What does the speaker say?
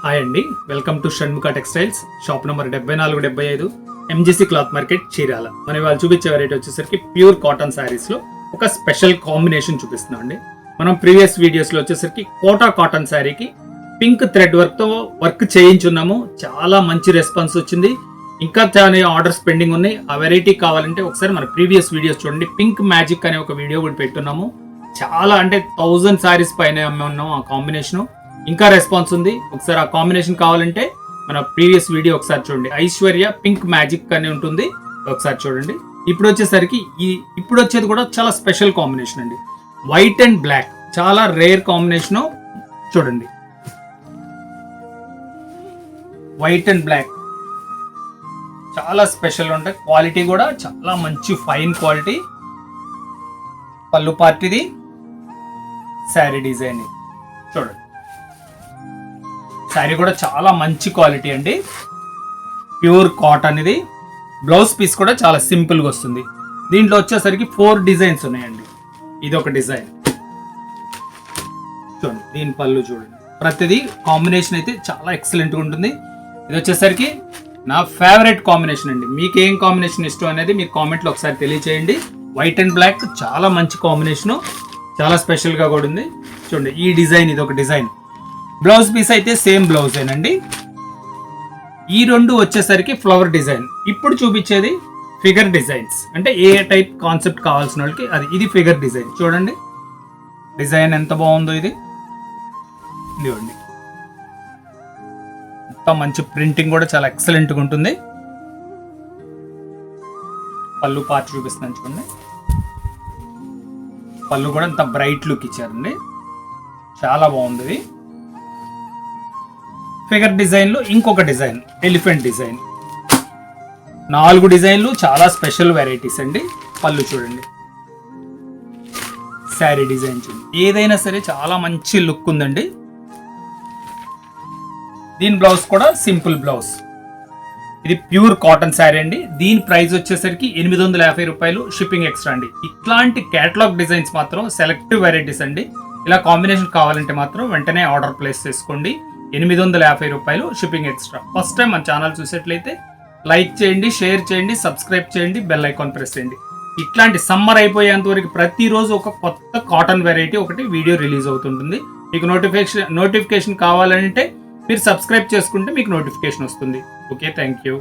Hi అండి, welcome to Shanmukha textiles. Shop number 7475 MGC cloth market Chirala. మనం ఇవాళ చూపించే వెరైటీ వచ్చేసరికి ప్యూర్ కాటన్ శారీస్ లో ఒక స్పెషల్ కాంబినేషన్ చూపిస్తున్నాం అండి. మనం ప్రీవియస్ వీడియోస్ లో వచ్చేసరికి కోటా కాటన్ శారీకి పింక్ థ్రెడ్ వర్క్ తో వర్క్ చేయించున్నాము. చాలా మంచి రెస్పాన్స్ వచ్చింది. ఇంకా చాలా ఆర్డర్స్ పెండింగ్ ఉన్నాయి. ఆ వెరైటీ కావాలంటే ఒకసారి మన ప్రీవియస్ వీడియోస్ చూడండి. పింక్ మ్యాజిక్ అనే ఒక వీడియో కూడా పెట్టున్నాము. చాలా అంటే 1000 శారీస్ పైన అమ్మే ఉన్నాం. ఆ కాంబినేషన్ ఇంకా రెస్పాన్స్ ఉంది. ఒకసారి ఆ కాంబినేషన్ కావాలంటే మన ప్రీవియస్ వీడియో ఒకసారి చూడండి. ఐశ్వర్య పింక్ మ్యాజిక్ అని ఉంటుంది, ఒకసారి చూడండి. ఇప్పుడు వచ్చేసరికి ఇప్పుడు వచ్చేది కూడా చాలా స్పెషల్ కాంబినేషన్ అండి. వైట్ అండ్ బ్లాక్, చాలా రేర్ కాంబినేషన్. చూడండి, వైట్ అండ్ బ్లాక్ చాలా స్పెషల్ ఉంటాయి. క్వాలిటీ కూడా చాలా మంచి ఫైన్ క్వాలిటీ. పళ్ళు పార్టీది శారీ డిజైన్ చూడండి. శారీ కూడా చాలా మంచి క్వాలిటీ అండి. ప్యూర్ కాటన్ ఇది. బ్లౌజ్ పీస్ కూడా చాలా సింపుల్గా వస్తుంది. దీంట్లో వచ్చేసరికి 4 డిజైన్స్ ఉన్నాయండి. ఇది ఒక డిజైన్ చూడండి. దీని పళ్ళు చూడండి. ప్రతిదీ కాంబినేషన్ అయితే చాలా ఎక్సలెంట్గా ఉంటుంది. ఇది వచ్చేసరికి నా ఫేవరెట్ కాంబినేషన్ అండి. మీకు ఏం కాంబినేషన్ ఇష్టం అనేది మీరు కామెంట్లో ఒకసారి తెలియచేయండి. వైట్ అండ్ బ్లాక్ చాలా మంచి కాంబినేషను, చాలా స్పెషల్గా కూడా ఉంది. చూడండి, ఈ డిజైన్ ఇది ఒక డిజైన్. బ్లౌజ్ పీస్ అయితే సేమ్ బ్లౌజ్ ఏనండి. ఈ రెండు వచ్చేసరికి ఫ్లవర్ డిజైన్. ఇప్పుడు చూపించేది ఫిగర్ డిజైన్స్. అంటే ఏ టైప్ కాన్సెప్ట్ కావాల్సిన వాళ్ళకి అది. ఇది ఫిగర్ డిజైన్ చూడండి. డిజైన్ ఎంత బాగుందో ఇది. ఇదిగోండి, మొత్తం మంచి ప్రింటింగ్ కూడా చాలా ఎక్సలెంట్గా ఉంటుంది. పళ్ళు పార్ట్ చూపిస్తున్నాను చూడండి. పళ్ళు కూడా అంత బ్రైట్ లుక్ ఇచ్చారండి, చాలా బాగుంది. ఫిగర్ డిజైన్ లో ఇంకొక డిజైన్ ఎలిఫెంట్ డిజైన్. 4 డిజైన్లు చాలా స్పెషల్ వెరైటీస్ అండి. పళ్ళు చూడండి, శారీ డిజైన్ చూడండి. ఏదైనా సరే చాలా మంచి లుక్ ఉందండి. దీని బ్లౌజ్ కూడా సింపుల్ బ్లౌజ్. ఇది ప్యూర్ కాటన్ శారీ అండి. దీని ప్రైస్ వచ్చేసరికి 850 రూపాయలు, షిప్పింగ్ ఎక్స్ట్రా అండి. ఇట్లాంటి కేటలాగ్ డిజైన్స్ మాత్రం సెలెక్టివ్ వెరైటీస్ అండి. ఇలా కాంబినేషన్ కావాలంటే మాత్రం వెంటనే ఆర్డర్ ప్లేస్ చేసుకోండి. 850 రూపాయలు, షిప్పింగ్ ఎక్స్ట్రా. ఫస్ట్ టైం మన ఛానల్ చూసేట్లయితే లైక్ చేయండి, షేర్ చేయండి, సబ్స్క్రైబ్ చేయండి, బెల్ ఐకాన్ ప్రెస్ చేయండి. ఇట్లాంటి సమ్మర్ అయిపోయేంత వరకు ప్రతిరోజు ఒక కొత్త కాటన్ వెరైటీ ఒకటి వీడియో రిలీజ్ అవుతుంటుంది. మీకు నోటిఫికేషన్ కావాలంటే మీరు సబ్స్క్రైబ్ చేసుకుంటే మీకు నోటిఫికేషన్ వస్తుంది. Okay, thank you.